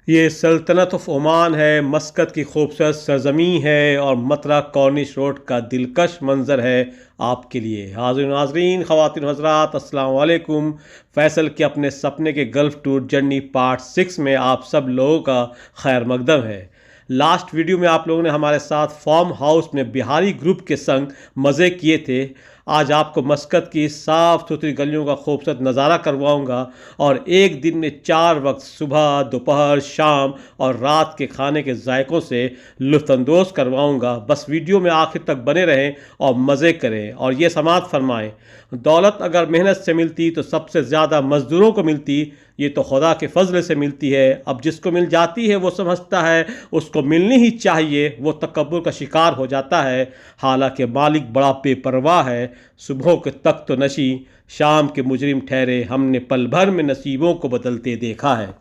ये सल्तनत of Oman है, मस्कत की खूबसूरत सरजमी है और मतरा कॉर्निश रोड का दिलकश मंजर है आपके लिए। हाज़िर नाज़रीन, ख़वातीन हज़रात, अस्सलाम वालेकुम। फ़ैसल के अपने सपने के गल्फ़ टूर जर्नी पार्ट 6 में आप सब लोगों का खैर मकदम है। लास्ट वीडियो में आप लोगों ने हमारे साथ फार्म हाउस में बिहारी ग्रुप के संग मज़े किए थे। आज आपको मस्कत की साफ़ सुथरी गलियों का खूबसूरत नज़ारा करवाऊंगा और एक दिन में 4 वक्त सुबह, दोपहर, शाम और रात के खाने के जायकों से लुत्फ़अंदोज़ करवाऊंगा। बस वीडियो में आखिर तक बने रहें और मज़े करें और ये समात फरमाएं, दौलत अगर मेहनत से मिलती तो सबसे ज़्यादा मज़दूरों को मिलती, ये तो खुदा के फजल से मिलती है। अब जिसको मिल जाती है वो समझता है उसको मिलनी ही चाहिए, वो तकब्बुर का शिकार हो जाता है। हालांकि मालिक बड़ा बेपरवाह है। सुबह के तक तो नशी, शाम के मुजरिम ठहरे, हमने पल भर में नसीबों को बदलते देखा है।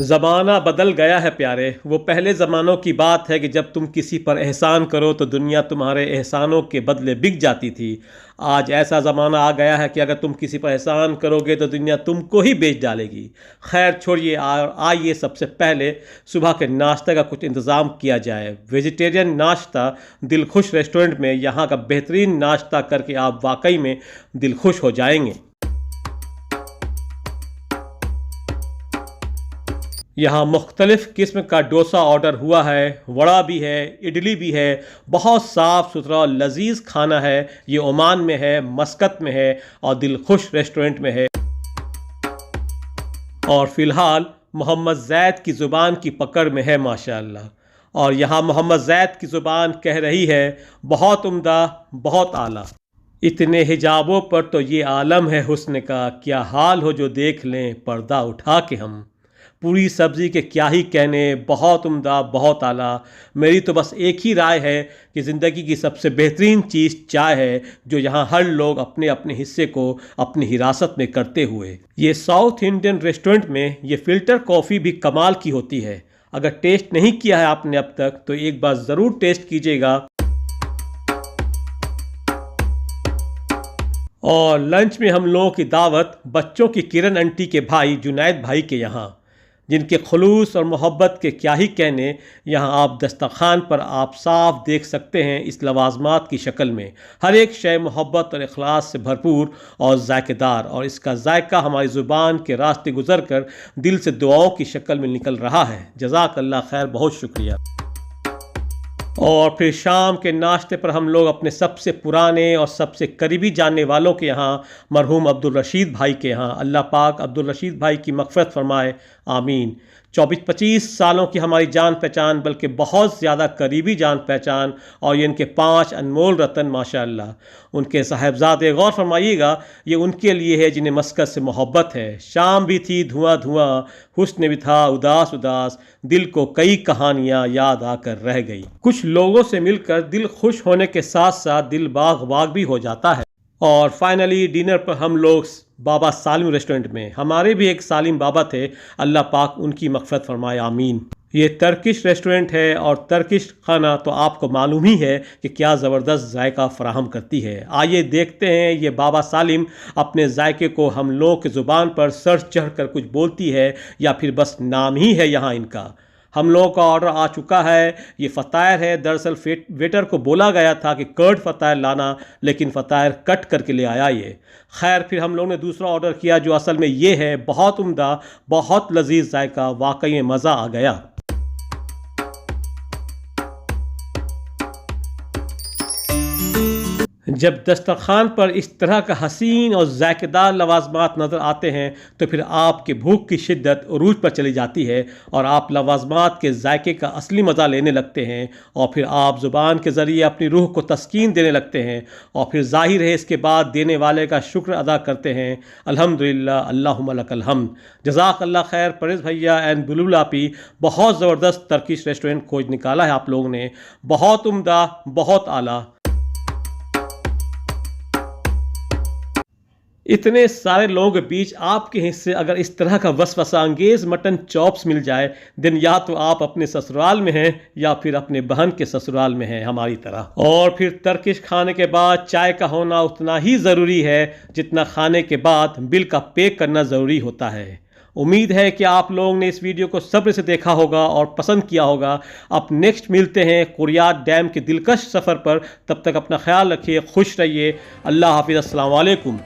ज़माना बदल गया है प्यारे। वो पहले ज़मानों की बात है कि जब तुम किसी पर एहसान करो तो दुनिया तुम्हारे एहसानों के बदले बिक जाती थी। आज ऐसा ज़माना आ गया है कि अगर तुम किसी पर एहसान करोगे तो दुनिया तुमको ही बेच डालेगी। खैर छोड़िए, आइए सबसे पहले सुबह के नाश्ते का कुछ इंतज़ाम किया जाए। वेजिटेरियन नाश्ता दिलखुश रेस्टोरेंट में, यहाँ का बेहतरीन नाश्ता करके आप वाकई में दिलखुश हो जाएंगे। यहाँ मुख्तलिफ़ किस्म का डोसा ऑर्डर हुआ है, वड़ा भी है, इडली भी है। बहुत साफ़ सुथरा और लजीज खाना है। ये ओमान में है, मस्कत में है और दिलखुश रेस्टोरेंट में है। और फ़िलहाल मोहम्मद जैद की ज़ुबान की पकड़ में है माशाअल्लाह। और यहाँ मोहम्मद जैद की ज़ुबान कह रही है, बहुत उम्दा, बहुत आला। इतने हिजाबों पर तो ये आलम है हुस्न का, क्या हाल हो जो देख लें पर्दा उठा के हम। पूरी सब्ज़ी के क्या ही कहने, बहुत उम्दा, बहुत आला। मेरी तो बस एक ही राय है कि ज़िंदगी की सबसे बेहतरीन चीज़ चाय है, जो यहाँ हर लोग अपने अपने हिस्से को अपनी हिरासत में करते हुए। ये साउथ इंडियन रेस्टोरेंट में ये फ़िल्टर कॉफ़ी भी कमाल की होती है। अगर टेस्ट नहीं किया है आपने अब तक तो एक बार ज़रूर टेस्ट कीजिएगा। और लंच में हम लोगों की दावत बच्चों की किरण आंटी के भाई जुनैद भाई के यहाँ, जिनके खलूस और मोहब्बत के क्या ही कहने। यहाँ आप दस्तरखान पर आप साफ देख सकते हैं इस लवाजमात की शक्ल में हर एक शय मोहब्बत और इखलास से भरपूर और जायकेदार, और इसका जायका हमारी ज़ुबान के रास्ते गुजर कर दिल से दुआओं की शक्ल में निकल रहा है। जज़ाक अल्लाह खैर, बहुत शुक्रिया। और फिर शाम के नाश्ते पर हम लोग अपने सबसे पुराने और सबसे करीबी जानने वालों के यहाँ, मरहूम अब्दुल रशीद भाई के यहाँ, अल्लाह पाक अब्दुल रशीद भाई की मग़फ़िरत फरमाए, आमीन। 24-25 सालों की हमारी जान पहचान, बल्कि बहुत ज़्यादा करीबी जान पहचान, और ये इनके 5 अनमोल रतन माशाअल्लाह। उनके साहबजादे, गौर फरमाइएगा, ये उनके लिए है जिन्हें मस्कत से मोहब्बत है। शाम भी थी धुआं धुआं, हुस्न भी था उदास उदास, दिल को कई कहानियाँ याद आकर रह गई। कुछ लोगों से मिलकर दिल खुश होने के साथ साथ दिल बाग बाग भी हो जाता है। और फाइनली डिनर पर हम लोग बाबा सालिम रेस्टोरेंट में, हमारे भी एक सालिम बाबा थे, अल्लाह पाक उनकी मग़फ़िरत फरमाए, आमीन। ये तर्किश रेस्टोरेंट है और तर्किश खाना तो आपको मालूम ही है कि क्या ज़बरदस्त जायका फ़राहम करती है। आइए देखते हैं ये बाबा सालिम अपने जायके को हम लोग की ज़ुबान पर सर चढ़ कर कुछ बोलती है या फिर बस नाम ही है यहाँ इनका। हम लोगों का ऑर्डर आ चुका है। ये फ़तायर है। दरअसल वेटर को बोला गया था कि कर्ड फ़तायर लाना, लेकिन फ़तायर कट करके ले आया ये। खैर फिर हम लोग ने दूसरा ऑर्डर किया जो असल में ये है, बहुत उम्दा, बहुत लजीज जायका, वाकई में मज़ा आ गया। जब दस्तरखान पर इस तरह का हसीन और जायकेदार लवाजमात नज़र आते हैं तो फिर आपके भूख की शिद्दत उरूज पर चली जाती है और आप लवाजमात के जायके का असली मज़ा लेने लगते हैं, और फिर आप ज़ुबान के ज़रिए अपनी रूह को तस्कीन देने लगते हैं, और फिर ज़ाहिर है इसके बाद देने वाले का शुक्र अदा करते हैं। अल्हम्दुलिल्लाह, अल्लाहुम्मा लकल हम्द। जज़ाक अल्लाह खैर परवेज़ भैया एंड बुलबुल आपी, बहुत ज़बरदस्त तर्किश रेस्टोरेंट खोज निकाला है आप लोगों ने, बहुत उम्दा, बहुत आला। इतने सारे लोगों के बीच आपके हिस्से अगर इस तरह का वसवसा अंगेज मटन चॉप्स मिल जाए, दिन या तो आप अपने ससुराल में हैं या फिर अपने बहन के ससुराल में हैं हमारी तरह। और फिर टर्किश खाने के बाद चाय का होना उतना ही ज़रूरी है जितना खाने के बाद बिल का पे करना ज़रूरी होता है। उम्मीद है कि आप लोगों ने इस वीडियो को सब्र से देखा होगा और पसंद किया होगा। अब नेक्स्ट मिलते हैं कुरियात डैम के दिलकश सफ़र पर। तब तक अपना ख्याल रखिए, खुश रहिए। अल्लाह हाफिज़, अस्सलाम वालेकुम।